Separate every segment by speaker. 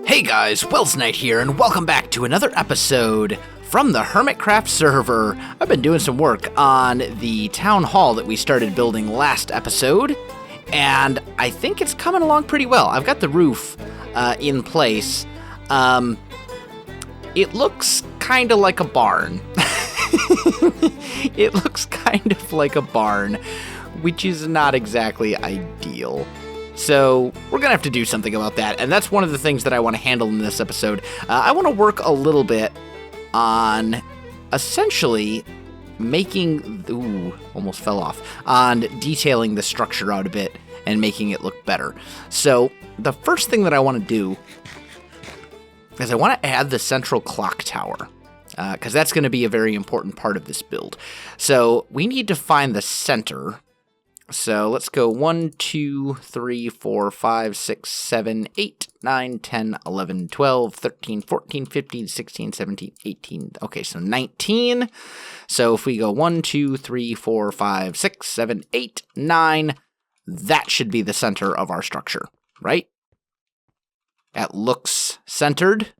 Speaker 1: Hey guys, Welsknight here, and welcome back to another episode from the Hermitcraft server. I've been doing some work on the town hall that we started building last episode, and I think it's coming along pretty well. I've got the roof in place. It looks kind of like a barn. It looks kind of like a barn, which is not exactly ideal. So we're going to have to do something about that, and that's one of the things that I want to handle in this episode. I want to work a little bit on essentially making... Ooh, almost fell off. On detailing the structure out a bit and making it look better. So the first thing that I want to do is I want to add the central clock tower, because that's going to be a very important part of this build. So we need to find the center. So let's go 1, 2, 3, 4, 5, 6, 7, 8, 9, 10, 11, 12, 13, 14, 15, 16, 17, 18. Okay, so 19. So if we go 1, 2, 3, 4, 5, 6, 7, 8, 9, that should be the center of our structure, right? That looks centered.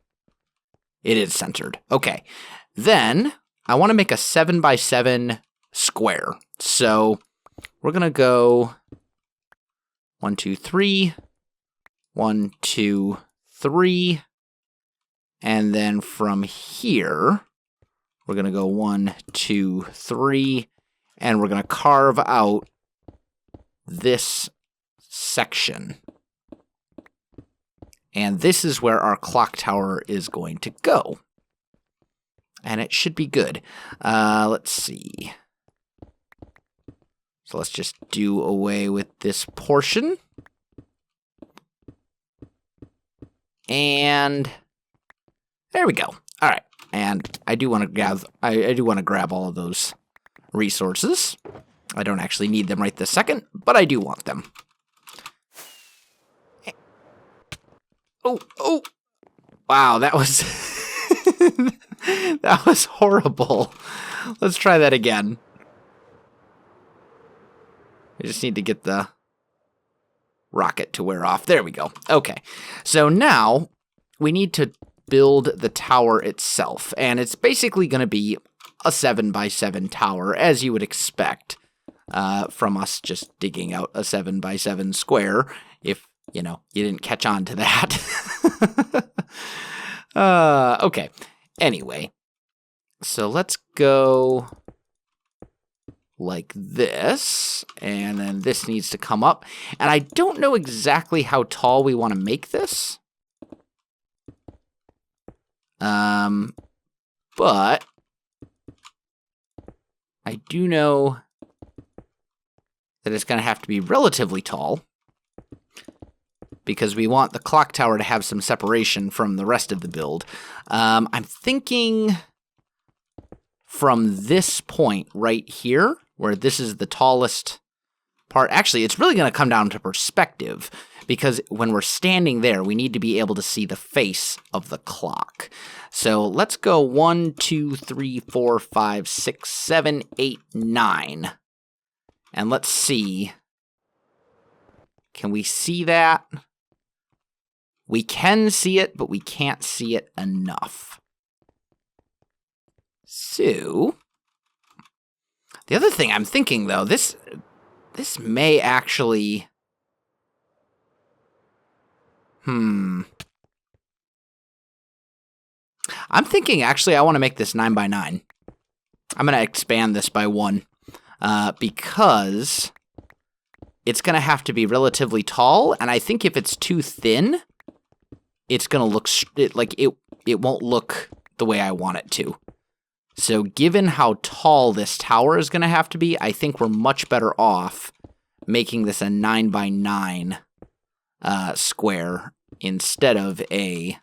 Speaker 1: It is centered. Okay. Then I want to make a 7 by 7 square. So we're going to go 1, 2, 3, 1, 2, 3, and then from here, we're going to go 1, 2, 3, and we're going to carve out this section. And this is where our clock tower is going to go. And it should be good. Let's see. So let's just do away with this portion. And there we go. All right. And I do want to grab all of those resources. I don't actually need them right this second, but I do want them. Oh. Wow, that was that was horrible. Let's try that again. I just need to get the rocket to wear off. There we go. Okay. So now we need to build the tower itself. And it's basically going to be a 7 by 7 tower, as you would expect from us just digging out a 7 by 7 square, if, you know, you didn't catch on to that. Okay. Anyway. So let's go like this, and then this needs to come up. And I don't know exactly how tall we want to make this. But I do know that it's going to have to be relatively tall, because we want the clock tower to have some separation from the rest of the build. I'm thinking from this point right here, where this is the tallest part. Actually, it's really going to come down to perspective, because when we're standing there, we need to be able to see the face of the clock. So let's go 1, 2, 3, 4, 5, 6, 7, 8, 9. And let's see. Can we see that? We can see it, but we can't see it enough. So the other thing I'm thinking, though, this may actually... I'm thinking, actually, I want to make this 9 by 9. I'm going to expand this by 1, because it's going to have to be relatively tall, and I think if it's too thin, it's going to look... it won't look the way I want it to. So given how tall this tower is going to have to be, I think we're much better off making this a 9 by 9 square instead of a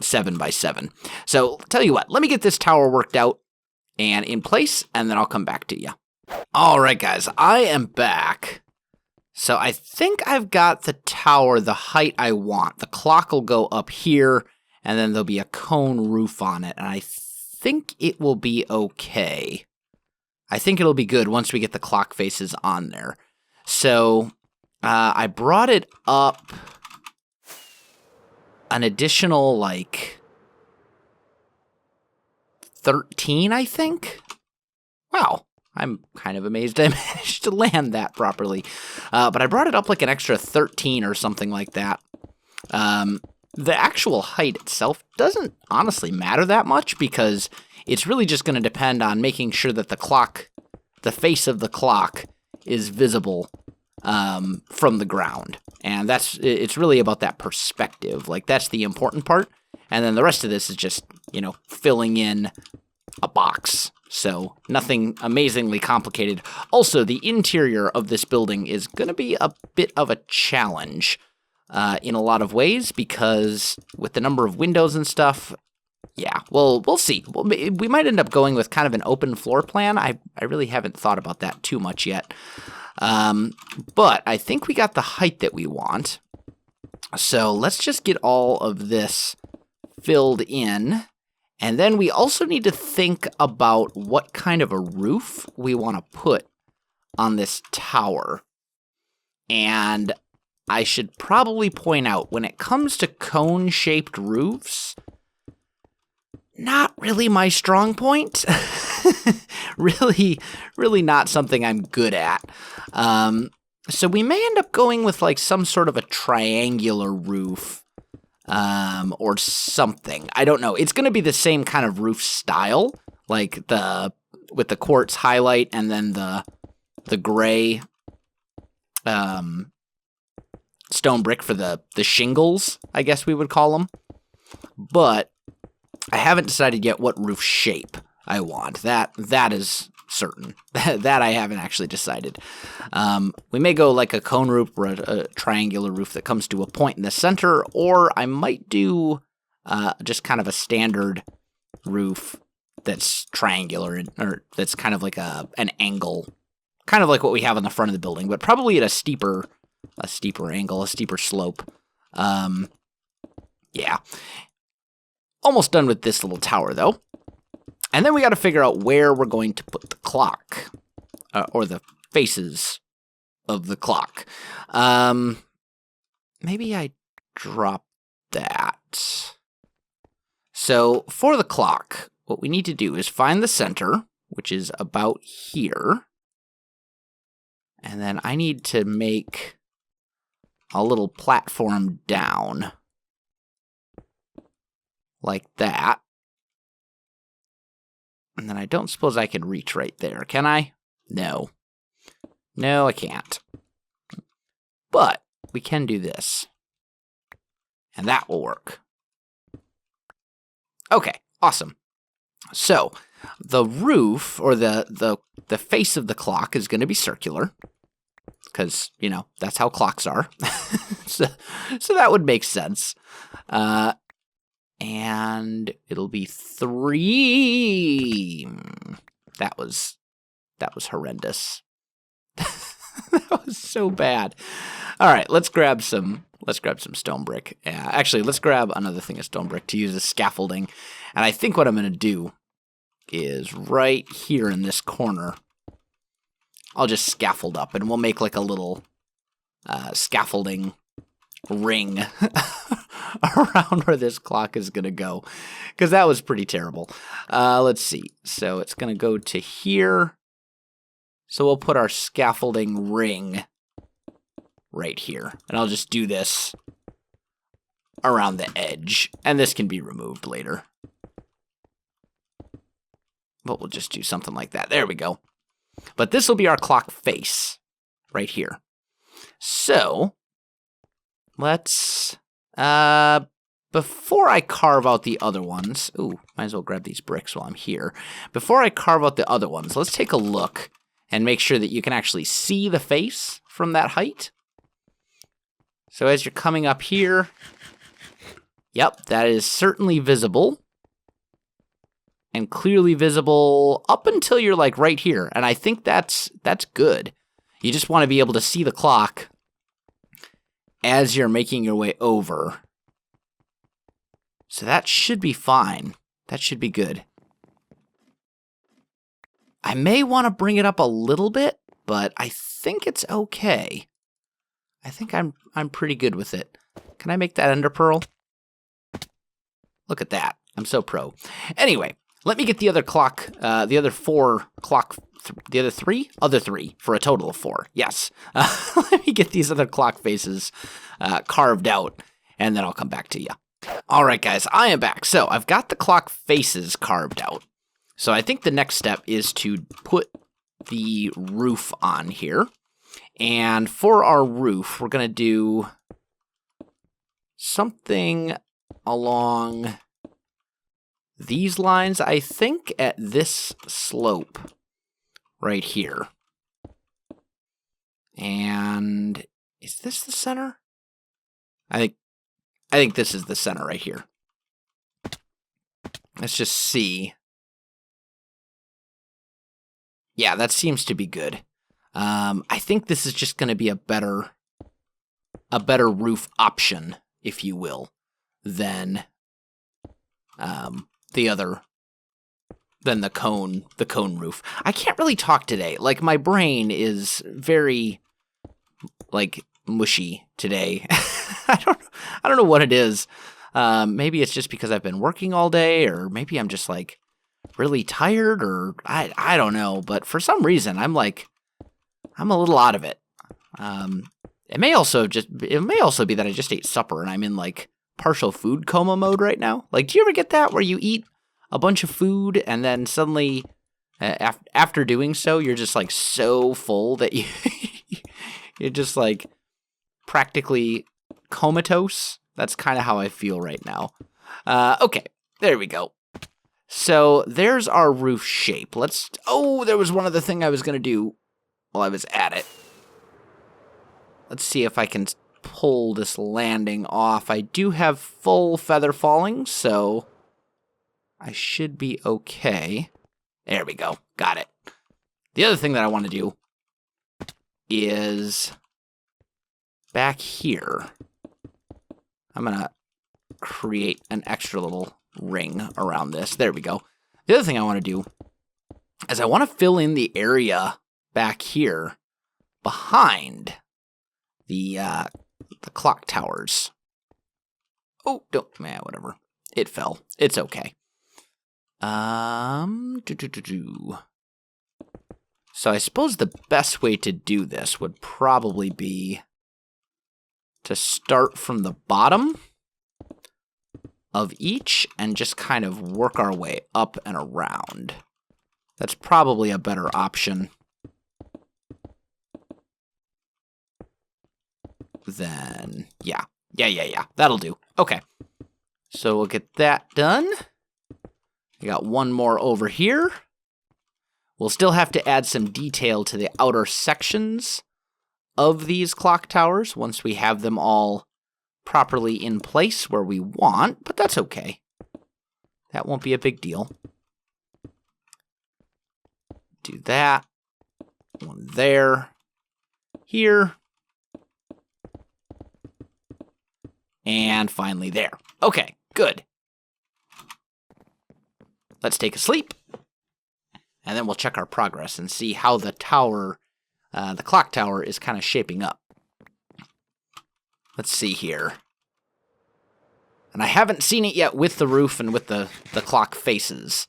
Speaker 1: 7 by 7. So tell you what, let me get this tower worked out and in place, and then I'll come back to you. All right, guys, I am back. So I think I've got the tower the height I want. The clock will go up here, and then there'll be a cone roof on it, and I think it will be okay. I think it'll be good once we get the clock faces on there. So I brought it up an additional, like, 13, I think? Wow. I'm kind of amazed I managed to land that properly. But I brought it up like an extra 13 or something like that. The actual height itself doesn't honestly matter that much because it's really just going to depend on making sure that the face of the clock is visible from the ground. And it's really about that perspective. Like, that's the important part. And then the rest of this is just, filling in a box. So nothing amazingly complicated. Also, the interior of this building is going to be a bit of a challenge in a lot of ways because with the number of windows and stuff, yeah, well, we'll see. We might end up going with kind of an open floor plan. I really haven't thought about that too much yet. But I think we got the height that we want. So let's just get all of this filled in. And then we also need to think about what kind of a roof we want to put on this tower. And I should probably point out, when it comes to cone-shaped roofs, not really my strong point. really not something I'm good at. So we may end up going with like some sort of a triangular roof. Or something. I don't know. It's going to be the same kind of roof style, like with the quartz highlight and then the gray stone brick for the shingles, I guess we would call them. But I haven't decided yet what roof shape I want. That is certain. That I haven't actually decided. We may go like a cone roof or a triangular roof that comes to a point in the center, or I might do just kind of a standard roof that's triangular, or that's kind of like an angle, kind of like what we have on the front of the building, but probably at a steeper angle, a steeper slope. Yeah. Almost done with this little tower, though. And then we got to figure out where we're going to put the clock, or the faces of the clock. Maybe I drop that. So for the clock, what we need to do is find the center, which is about here. And then I need to make a little platform down, like that. And then I don't suppose I can reach right there, can I? No. No, I can't. But we can do this. And that will work. Okay, awesome. So, the roof, or the face of the clock is going to be circular. Because, that's how clocks are. so that would make sense. And it'll be 3. That was horrendous. That was so bad. All right, let's grab some stone brick. Actually, let's grab another thing of stone brick to use as scaffolding. And I think what I'm going to do is right here in this corner, I'll just scaffold up, and we'll make like a little scaffolding ring around where this clock is going to go, because that was pretty terrible. Let's see. So it's going to go to here. So we'll put our scaffolding ring right here. And I'll just do this around the edge. And this can be removed later. But we'll just do something like that. There we go. But this will be our clock face right here. So let's, before I carve out the other ones, ooh, might as well grab these bricks while I'm here. Before I carve out the other ones, let's take a look and make sure that you can actually see the face from that height. So as you're coming up here, yep, that is certainly visible. And clearly visible up until you're like right here. And I think that's good. You just want to be able to see the clock as you're making your way over. So that should be fine. That should be good. I may want to bring it up a little bit, but I think it's okay. I think I'm pretty good with it. Can I make that ender pearl? Look at that. I'm so pro. Anyway, let me get the other clock, the other four clock, the other three? Other three, for a total of 4. Yes. Let me get these other clock faces carved out, and then I'll come back to you. All right, guys, I am back. So I've got the clock faces carved out. So I think the next step is to put the roof on here. And for our roof, we're going to do something along these lines, I think, at this slope right here. And is this the center? I think this is the center right here. Let's just see. Yeah, that seems to be good. I think this is just going to be a better roof option, if you will, than the cone roof. I can't really talk today. Like, my brain is very, like, mushy today. I don't know what it is. Maybe it's just because I've been working all day, or maybe I'm just, like, really tired, or I don't know. But for some reason, I'm a little out of it. It may also be that I just ate supper and I'm in, like, partial food coma mode right now. Like, do you ever get that where you eat a bunch of food and then suddenly after doing so, you're just, like, so full that you're just, like, practically comatose? That's kind of how I feel right now. Okay, there we go. So there's our roof shape. There was one other thing I was going to do while I was at it. Let's see if I can pull this landing off. I do have full feather falling, so I should be okay. There we go. Got it. The other thing that I want to do is back here. I'm going to create an extra little ring around this. There we go. The other thing I want to do is I want to fill in the area back here behind the clock towers. Oh, whatever. It fell. It's okay. So I suppose the best way to do this would probably be to start from the bottom of each and just kind of work our way up and around. That's probably a better option than, yeah. That'll do. Okay. So we'll get that done. I got one more over here. We'll still have to add some detail to the outer sections of these clock towers once we have them all properly in place where we want, but that's okay. That won't be a big deal. Do that. One there. Here. And finally there. Okay, good. Let's take a sleep. And then we'll check our progress and see how the tower, the clock tower, is kind of shaping up. Let's see here. And I haven't seen it yet with the roof and with the clock faces.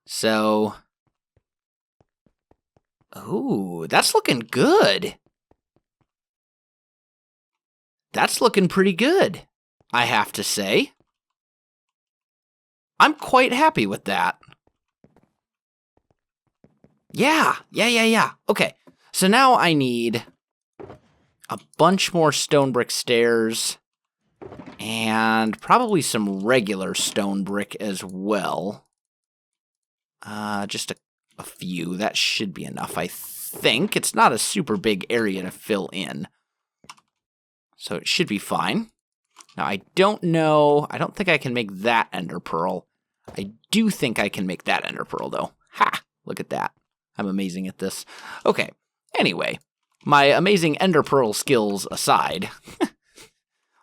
Speaker 1: So, ooh, that's looking good. That's looking pretty good, I have to say. I'm quite happy with that. Yeah. Okay, so now I need a bunch more stone brick stairs and probably some regular stone brick as well. Just a few. That should be enough, I think. It's not a super big area to fill in, so it should be fine. Now, I don't know. I don't think I can make that ender pearl. I do think I can make that ender pearl, though. Ha! Look at that. I'm amazing at this. Okay. Anyway, my amazing ender pearl skills aside,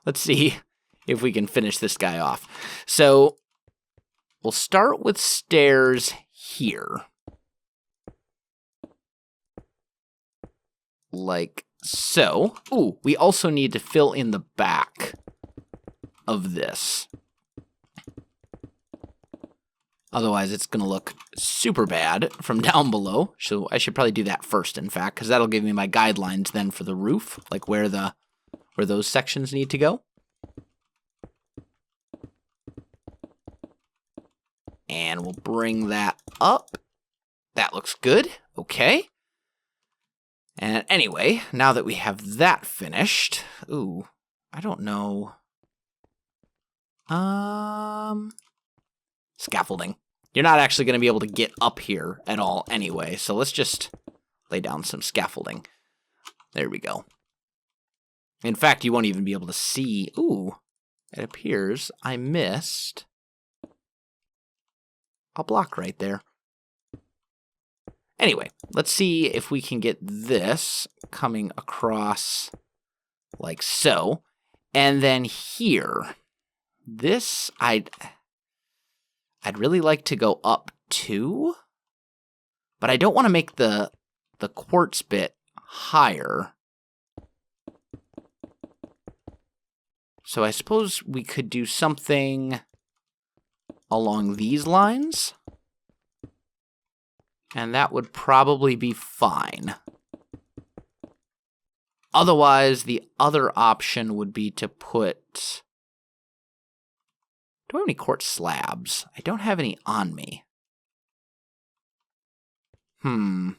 Speaker 1: let's see if we can finish this guy off. So, we'll start with stairs here. Like so. Ooh, we also need to fill in the back of this. Otherwise, it's going to look super bad from down below. So I should probably do that first, in fact, because that'll give me my guidelines then for the roof, like where those sections need to go. And we'll bring that up. That looks good. Okay. And anyway, now that we have that finished, ooh, I don't know. Scaffolding. You're not actually going to be able to get up here at all anyway, so let's just lay down some scaffolding. There we go. In fact, you won't even be able to see. Ooh, it appears I missed a block right there. Anyway, let's see if we can get this coming across like so. And then here, this I'd really like to go up too, but I don't want to make the quartz bit higher. So I suppose we could do something along these lines, and that would probably be fine. Otherwise, the other option would be to put... Do I have any quartz slabs? I don't have any on me. No,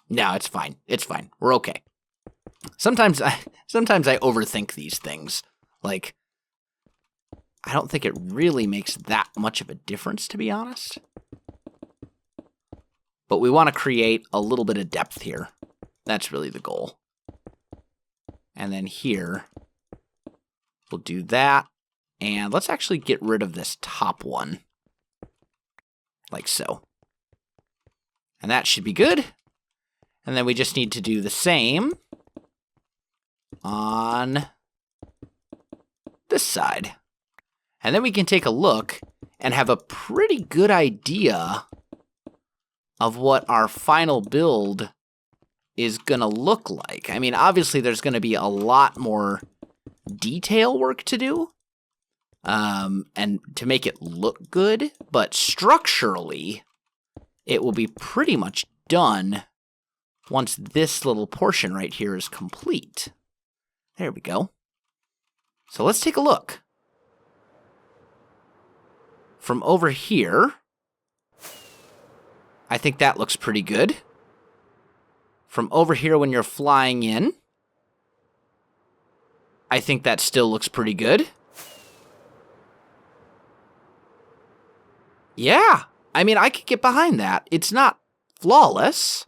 Speaker 1: it's fine. It's fine. We're okay. Sometimes I overthink these things. Like, I don't think it really makes that much of a difference, to be honest. But we want to create a little bit of depth here. That's really the goal. And then here, we'll do that. And let's actually get rid of this top one. Like so. And that should be good. And then we just need to do the same on this side. And then we can take a look and have a pretty good idea of what our final build is going to look like. I mean, obviously there's going to be a lot more detail work to do, and to make it look good, but structurally, it will be pretty much done once this little portion right here is complete. There we go. So let's take a look. From over here, I think that looks pretty good. From over here when you're flying in, I think that still looks pretty good. Yeah, I mean, I could get behind that. It's not flawless,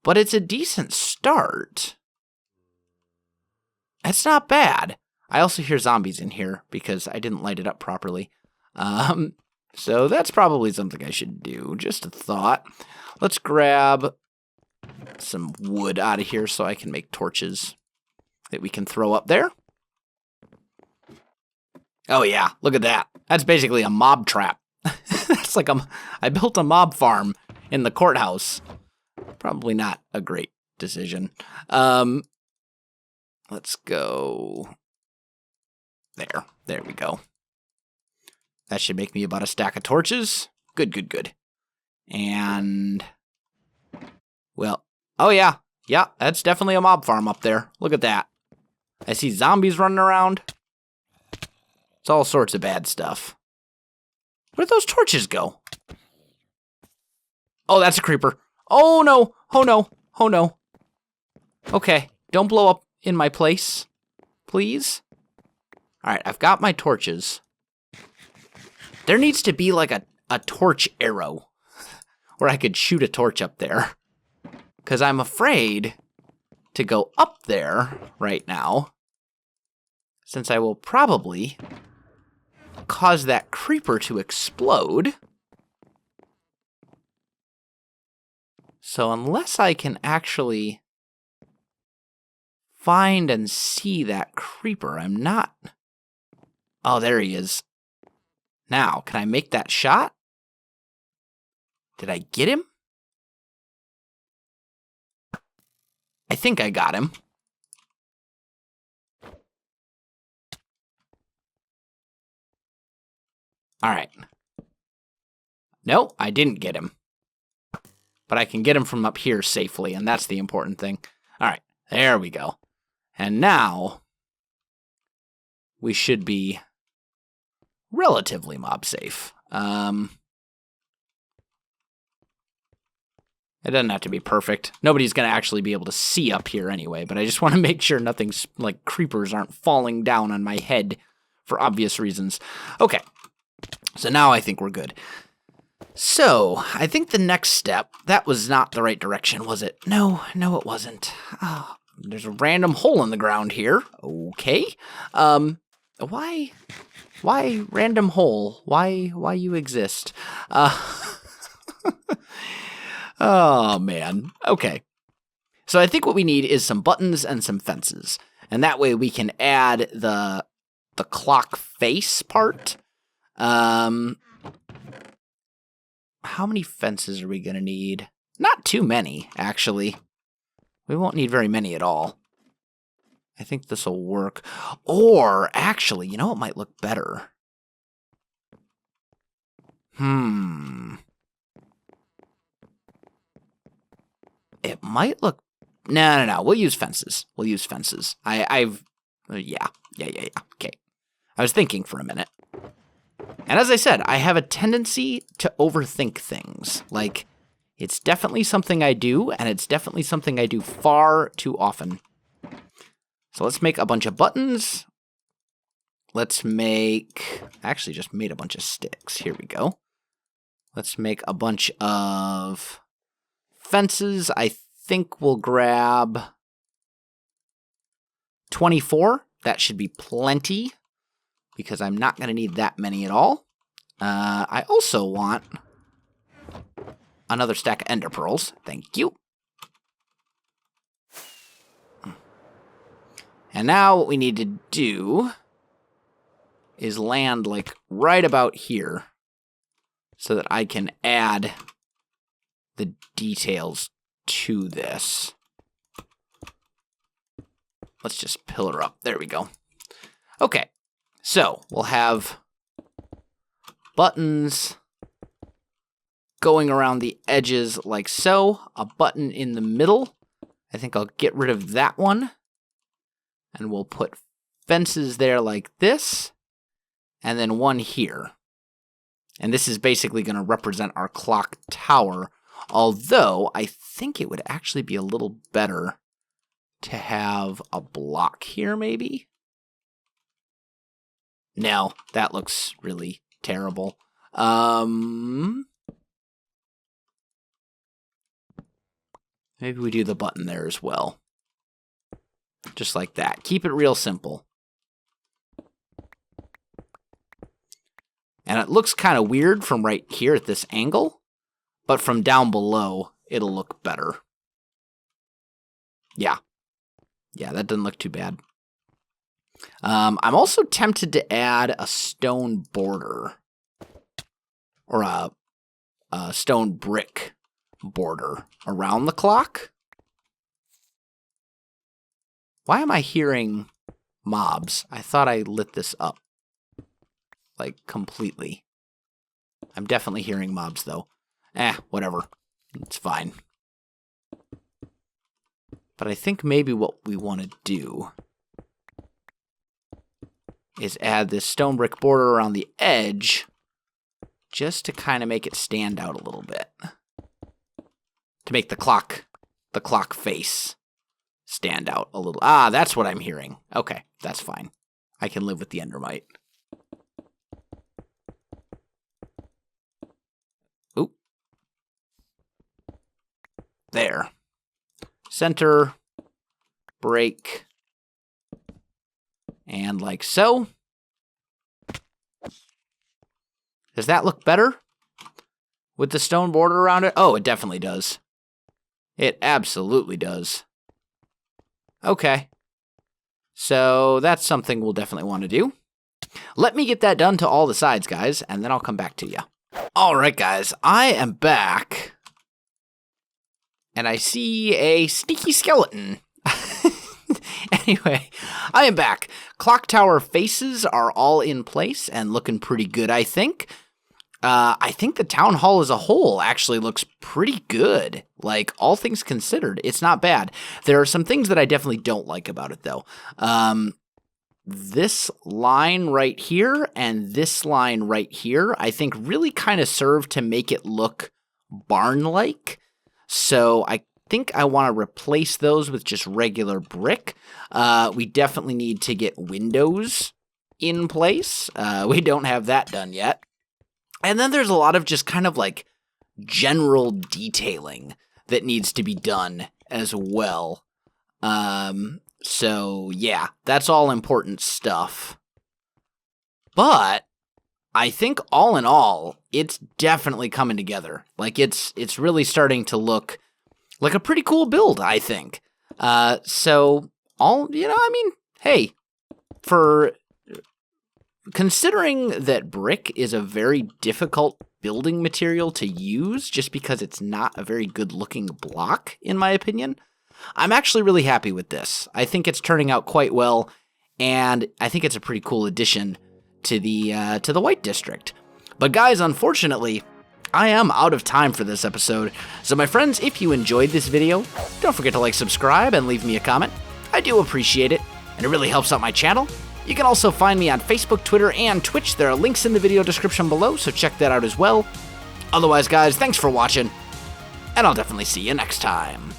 Speaker 1: but it's a decent start. It's not bad. I also hear zombies in here because I didn't light it up properly. So that's probably something I should do. Just a thought. Let's grab some wood out of here so I can make torches that we can throw up there. Oh yeah, look at that. That's basically a mob trap. That's like I built a mob farm in the courthouse. Probably not a great decision. Let's go there. There we go. That should make me about a stack of torches. Good, good, good. And, well, oh yeah. Yeah, that's definitely a mob farm up there. Look at that. I see zombies running around. It's all sorts of bad stuff. Where'd those torches go? Oh, that's a creeper. Oh no, oh no, oh no. Okay, don't blow up in my place, please. All right, I've got my torches. There needs to be like a torch arrow where I could shoot a torch up there. Because I'm afraid to go up there right now, since I will probably cause that creeper to explode. So unless I can actually find and see that creeper, I'm not... Oh, there he is. Now, can I make that shot? Did I get him? I think I got him. All right. No, I didn't get him. But I can get him from up here safely, and that's the important thing. All right, there we go. And now we should be relatively mob safe. It doesn't have to be perfect. Nobody's going to actually be able to see up here anyway, but I just want to make sure nothing's like creepers aren't falling down on my head for obvious reasons. Okay, so now I think we're good. So, I think the next step, that was not the right direction, was it? No, it wasn't. Oh, there's a random hole in the ground here. Okay. Why random hole? Why you exist? Oh, man. Okay. So I think what we need is some buttons and some fences. And that way we can add the clock face part. How many fences are we going to need? Not too many, actually. We won't need very many at all. I think this will work. Or, actually, you know what might look better? It might look... No. We'll use fences. Yeah. Okay. I was thinking for a minute. And as I said, I have a tendency to overthink things. Like, it's definitely something I do, and it's definitely something I do far too often. So let's make a bunch of buttons. Let's make... I actually just made a bunch of sticks. Here we go. Let's make a bunch of fences. I think we'll grab 24. That should be plenty, because I'm not going to need that many at all. I also want another stack of ender pearls. Thank you. And now what we need to do is land like right about here so that I can add the details to this. Let's just pillar up. There we go. Okay. So, we'll have buttons going around the edges like so. A button in the middle. I think I'll get rid of that one. And we'll put fences there like this. And then one here. And this is basically going to represent our clock tower. Although, I think it would actually be a little better to have a block here, maybe? No, that looks really terrible. Maybe we do the button there as well. Just like that. Keep it real simple. And it looks kind of weird from right here at this angle, but from down below, it'll look better. Yeah, that doesn't look too bad. I'm also tempted to add a stone border. Or a stone brick border around the clock. Why am I hearing mobs? I thought I lit this up. Like, completely. I'm definitely hearing mobs, though. Whatever. It's fine. But I think maybe what we want to do is add this stone brick border around the edge just to kind of make it stand out a little bit. To make the clock face stand out a little. That's what I'm hearing. Okay, that's fine. I can live with the endermite. Oop. There. Center. Break. And like so. Does that look better? With the stone border around it? Oh, it definitely does. It absolutely does. Okay. So that's something we'll definitely want to do. Let me get that done to all the sides, guys, and then I'll come back to you. All right, guys, I am back. And I see a sneaky skeleton. Anyway, I am back. Clock tower faces are all in place and looking pretty good, I think. I think the town hall as a whole actually looks pretty good. Like, all things considered, it's not bad. There are some things that I definitely don't like about it, though. This line right here and this line right here, I think really kind of serve to make it look barn-like. So I think I want to replace those with just regular brick. We definitely need to get windows in place. We don't have that done yet. And then there's a lot of just kind of like general detailing that needs to be done as well. So yeah, that's all important stuff. But I think all in all, it's definitely coming together. Like it's really starting to look like a pretty cool build, I think. So all, I mean, hey, for considering that brick is a very difficult building material to use just because it's not a very good looking block, in my opinion, I'm actually really happy with this. I think it's turning out quite well, and I think it's a pretty cool addition to the White District. But guys, unfortunately, I am out of time for this episode. So my friends, if you enjoyed this video, don't forget to like, subscribe, and leave me a comment. I do appreciate it, and it really helps out my channel. You can also find me on Facebook, Twitter, and Twitch. There are links in the video description below, so check that out as well. Otherwise, guys, thanks for watching, and I'll definitely see you next time.